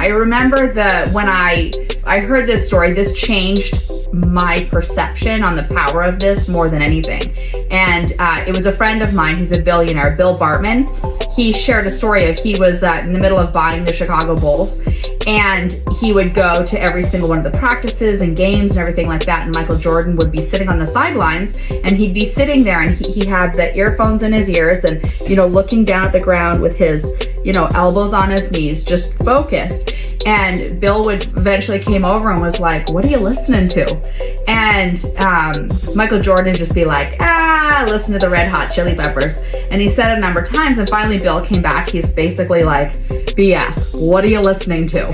I remember when I heard this story, this changed my perception on the power of this more than anything. And it was a friend of mine, he's a billionaire, Bill Bartman. He shared a story of he was in the middle of buying the Chicago Bulls, and he would go to every single one of the practices and games and everything like that, and Michael Jordan would be sitting on the sidelines, and he'd be sitting there, and he had the earphones in his ears and, looking down at the ground with his, elbows on his knees, just focused. And Bill would eventually came over and was like, "What are you listening to?" And Michael Jordan would just be like, listen to the Red Hot Chili Peppers. And he said it a number of times, and finally Bill came back. He's basically like, "BS, what are you listening to?"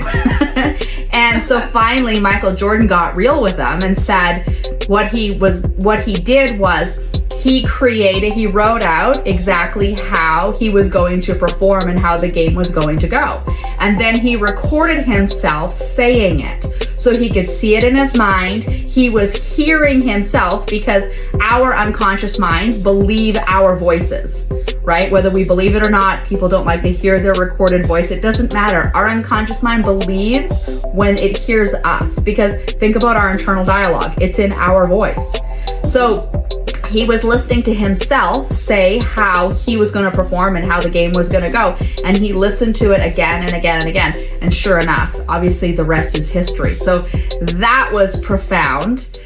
And so finally Michael Jordan got real with him and said what he did was he wrote out exactly how he was going to perform and how the game was going to go. And then he recorded himself saying it so he could see it in his mind. He was hearing himself, because our unconscious minds believe our voices, right? Whether we believe it or not, people don't like to hear their recorded voice. It doesn't matter. Our unconscious mind believes when it hears us, because think about our internal dialogue. It's in our voice. So he was listening to himself say how he was going to perform and how the game was going to go. And he listened to it again and again and again. And sure enough, obviously the rest is history. So that was profound.